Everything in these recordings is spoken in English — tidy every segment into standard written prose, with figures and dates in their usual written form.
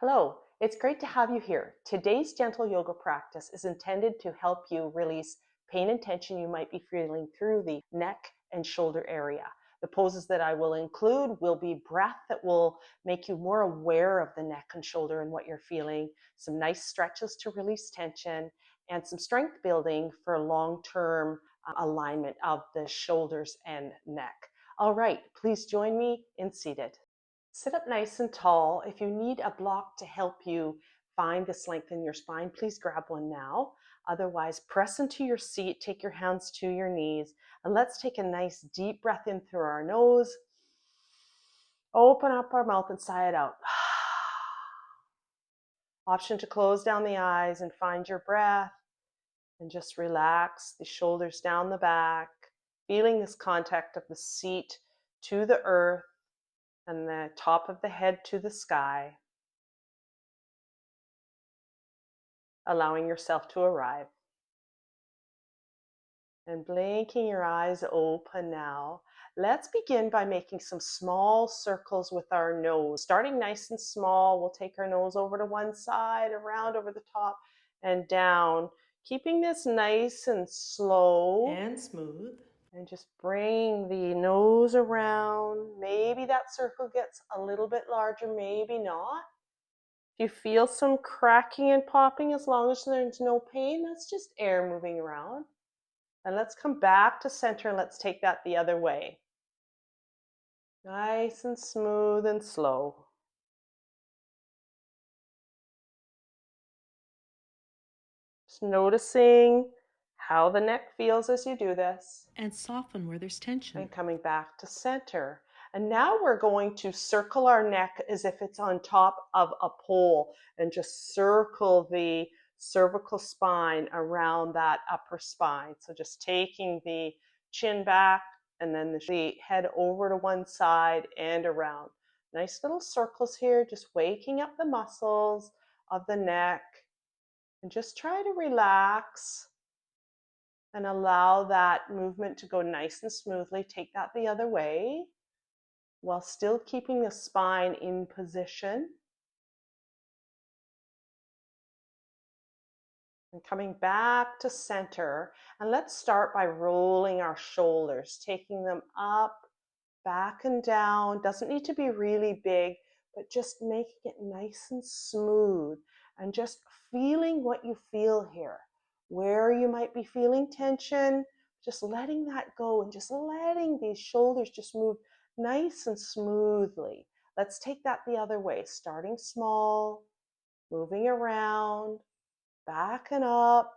Hello, it's great to have you here. Today's gentle yoga practice is intended to help you release pain and tension you might be feeling through the neck and shoulder area. The poses that I will include will be breath that will make you more aware of the neck and shoulder and what you're feeling, some nice stretches to release tension, and some strength building for long-term alignment of the shoulders and neck. All right, please join me in seated. Sit up nice and tall. If you need a block to help you find this length in your spine, please grab one now. Otherwise, press into your seat, take your hands to your knees, and let's take a nice deep breath in through our nose. Open up our mouth and sigh it out. Option to close down the eyes and find your breath and just relax the shoulders down the back, feeling this contact of the seat to the earth and the top of the head to the sky, allowing yourself to arrive. And blinking your eyes open now. Let's begin by making some small circles with our nose. Starting nice and small, we'll take our nose over to one side, around over the top, and down. Keeping this nice and slow and smooth. And just bring the nose around. Maybe that circle gets a little bit larger, maybe not. If you feel some cracking and popping, as long as there's no pain, that's just air moving around. And let's come back to center and let's take that the other way. Nice and smooth and slow. Just noticing how the neck feels as you do this. And soften where there's tension. And coming back to center. And now we're going to circle our neck as if it's on top of a pole and just circle the cervical spine around that upper spine. So just taking the chin back and then the head over to one side and around. Nice little circles here, just waking up the muscles of the neck. And just try to relax and allow that movement to go nice and smoothly. Take that the other way while still keeping the spine in position. And coming back to center. And let's start by rolling our shoulders, taking them up, back and down. Doesn't need to be really big, but just making it nice and smooth and just feeling what you feel here. Where you might be feeling tension, just letting that go and just letting these shoulders just move nice and smoothly. Let's take that the other way, starting small, moving around, back and up.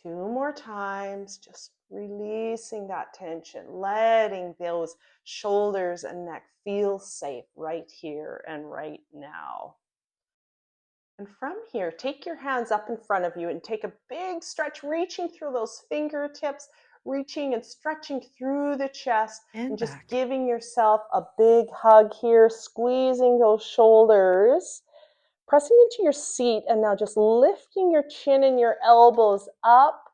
2 more times, just releasing that tension, letting those shoulders and neck feel safe right here and right now. And from here, take your hands up in front of you and take a big stretch, reaching through those fingertips, reaching and stretching through the chest, and just back. giving yourself a big hug here, squeezing those shoulders, pressing into your seat, and now just lifting your chin and your elbows up,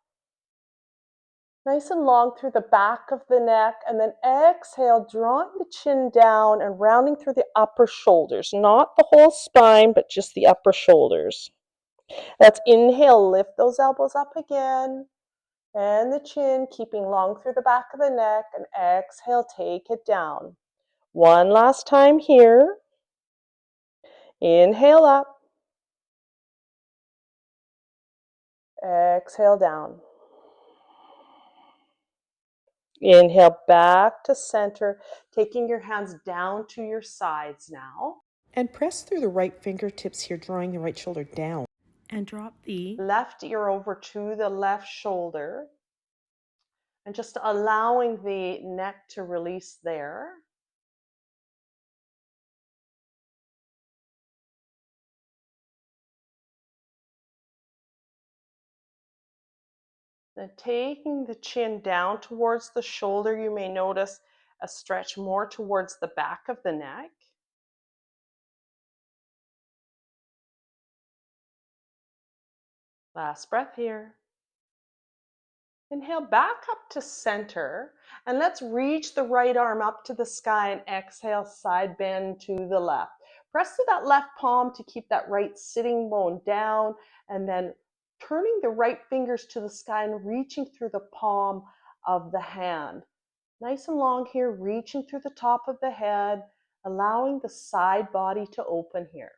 nice and long through the back of the neck, and then exhale, drawing the chin down and rounding through the upper shoulders, not the whole spine, but just the upper shoulders. Let's inhale, lift those elbows up again, and the chin, keeping long through the back of the neck, and exhale, take it down. One last time here. Inhale up. Exhale down. Inhale back to center, taking your hands down to your sides now. And press through the right fingertips here, drawing the right shoulder down. And drop the left ear over to the left shoulder. And just allowing the neck to release there. Then taking the chin down towards the shoulder, you may notice a stretch more towards the back of the neck. Last breath here. Inhale back up to center, and let's reach the right arm up to the sky and exhale, side bend to the left. Press to that left palm to keep that right sitting bone down, and then turning the right fingers to the sky and reaching through the palm of the hand. Nice and long here, reaching through the top of the head, allowing the side body to open here.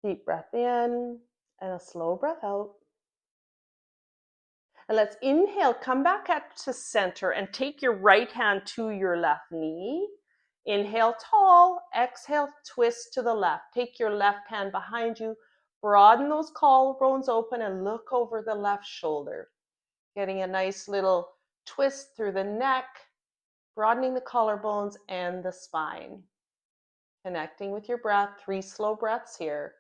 Deep breath in and a slow breath out. And let's inhale, come back up to center and take your right hand to your left knee. Inhale tall, exhale, twist to the left. Take your left hand behind you, broaden those collarbones open and look over the left shoulder. Getting a nice little twist through the neck, broadening the collarbones and the spine. Connecting with your breath, 3 slow breaths here.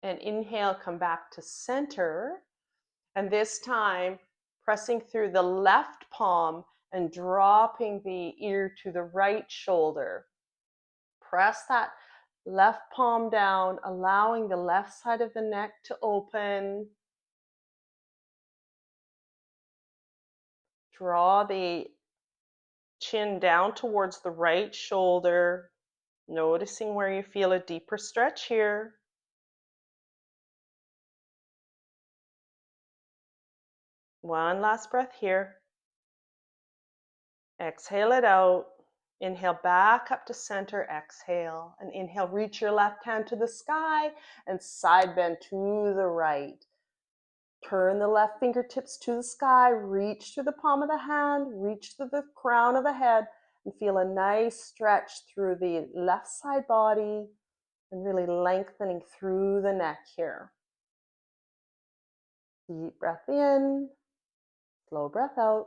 And inhale, come back to center. And this time, pressing through the left palm and dropping the ear to the right shoulder. Press that left palm down, allowing the left side of the neck to open. Draw the chin down towards the right shoulder, noticing where you feel a deeper stretch here. One last breath here. Exhale it out. Inhale back up to center, exhale. And inhale, reach your left hand to the sky and side bend to the right. Turn the left fingertips to the sky, reach through the palm of the hand, reach through the crown of the head, and feel a nice stretch through the left side body and really lengthening through the neck here. Deep breath in, slow breath out.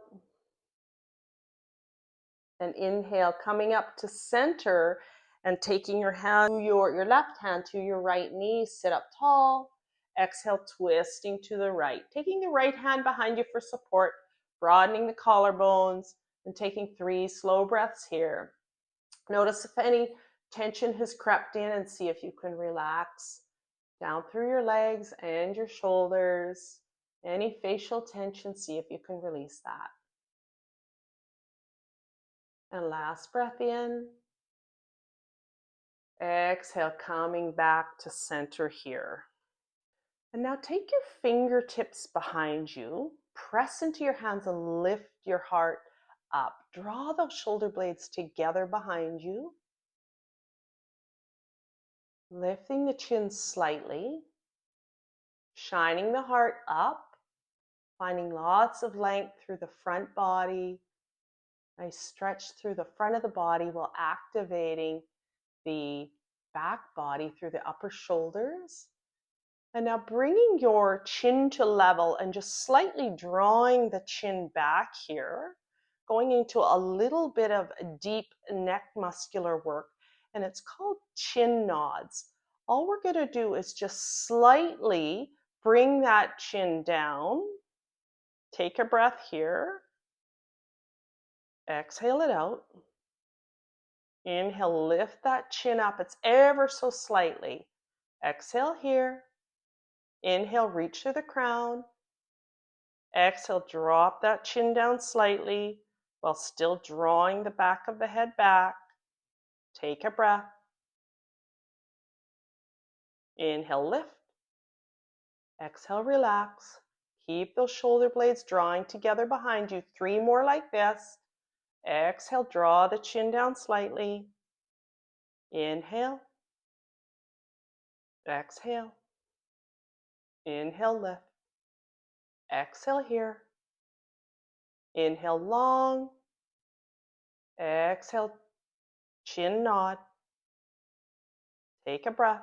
And inhale, coming up to center and taking your hand, your left hand to your right knee, sit up tall. Exhale, twisting to the right. Taking the right hand behind you for support, broadening the collarbones, and taking 3 slow breaths here. Notice if any tension has crept in and see if you can relax down through your legs and your shoulders. Any facial tension, see if you can release that. And last breath in. Exhale, coming back to center here. And now take your fingertips behind you, press into your hands and lift your heart up. Draw those shoulder blades together behind you. Lifting the chin slightly, shining the heart up, finding lots of length through the front body. Nice stretch through the front of the body while activating the back body through the upper shoulders. And now bringing your chin to level and just slightly drawing the chin back here, going into a little bit of deep neck muscular work, and it's called chin nods. All we're going to do is just slightly bring that chin down. Take a breath here. Exhale it out. Inhale, lift that chin up. It's ever so slightly. Exhale here. Inhale, reach to the crown. Exhale, drop that chin down slightly while still drawing the back of the head back. Take a breath. Inhale, lift. Exhale, relax. Keep those shoulder blades drawing together behind you. 3 more like this. Exhale, draw the chin down slightly. Inhale. Exhale. Inhale, lift. Exhale here. Inhale, long. Exhale, chin nod. Take a breath.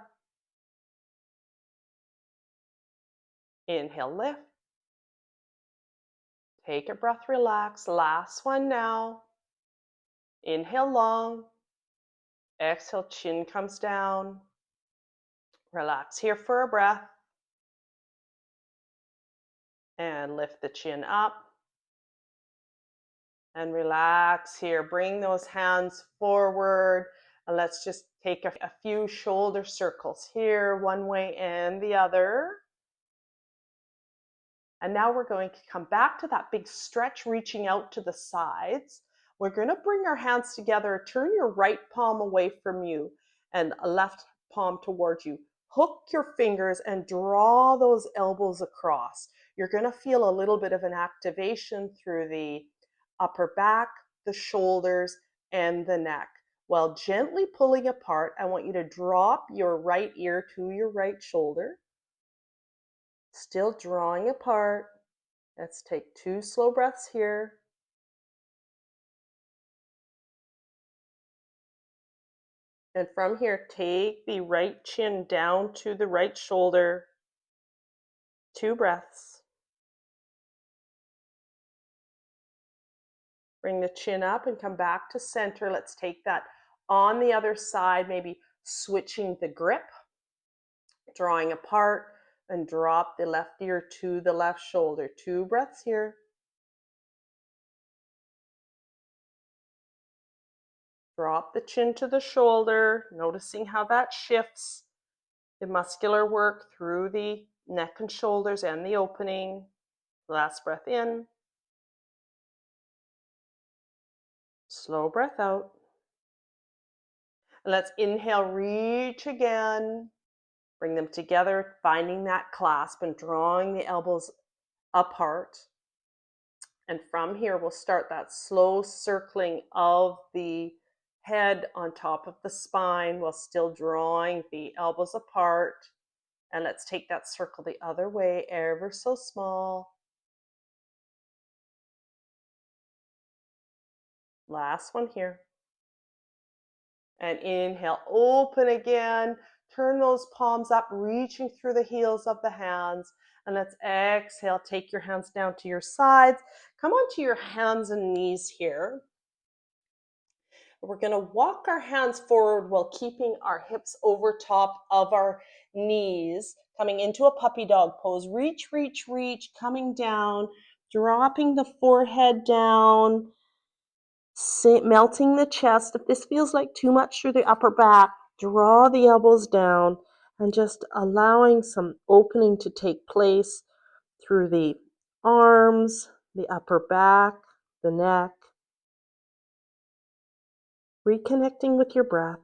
Inhale, lift. Take a breath, relax. Last one now. Inhale, long. Exhale, chin comes down. Relax here for a breath. And lift the chin up. And relax here. Bring those hands forward. And let's just take a few shoulder circles here, one way and the other. And now we're going to come back to that big stretch, reaching out to the sides. We're going to bring our hands together. Turn your right palm away from you and a left palm towards you. Hook your fingers and draw those elbows across. You're going to feel a little bit of an activation through the upper back, the shoulders, and the neck. While gently pulling apart, I want you to drop your right ear to your right shoulder. Still drawing apart. Let's take 2 slow breaths here. And from here, take the right chin down to the right shoulder. 2 breaths. Bring the chin up and come back to center. Let's take that on the other side, maybe switching the grip, drawing apart, and drop the left ear to the left shoulder. 2 breaths here. Drop the chin to the shoulder, noticing how that shifts the muscular work through the neck and shoulders and the opening. Last breath in. Slow breath out. And let's inhale, reach again. Bring them together, finding that clasp and drawing the elbows apart. And from here, we'll start that slow circling of the head on top of the spine while still drawing the elbows apart. And let's take that circle the other way, ever so small. Last one here. And inhale, open again. Turn those palms up, reaching through the heels of the hands. And let's exhale, take your hands down to your sides. Come onto your hands and knees here. We're going to walk our hands forward while keeping our hips over top of our knees, coming into a puppy dog pose. Reach, reach, reach, coming down, dropping the forehead down, melting the chest. If this feels like too much through the upper back, draw the elbows down and just allowing some opening to take place through the arms, the upper back, the neck. Reconnecting with your breath.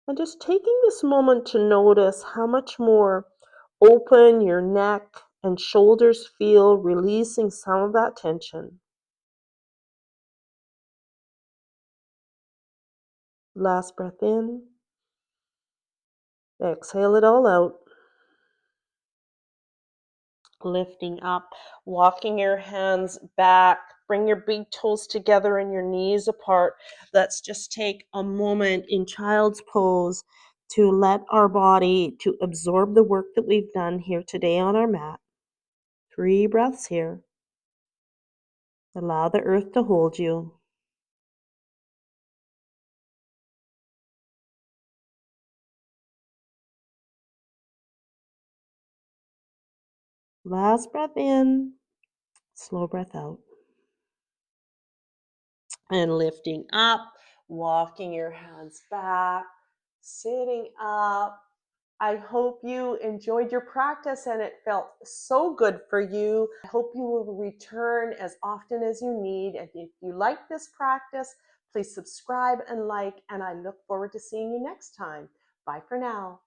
And just taking this moment to notice how much more open your neck and shoulders feel, releasing some of that tension. Last breath in. Exhale it all out. Lifting up, walking your hands back. Bring your big toes together and your knees apart. Let's just take a moment in child's pose to let our body to absorb the work that we've done here today on our mat. 3 breaths here. Allow the earth to hold you. Last breath in, slow breath out. And lifting up, walking your hands back, sitting up. I hope you enjoyed your practice and it felt so good for you. I hope you will return as often as you need. And if you like this practice, please subscribe and like, and I look forward to seeing you next time. Bye for now.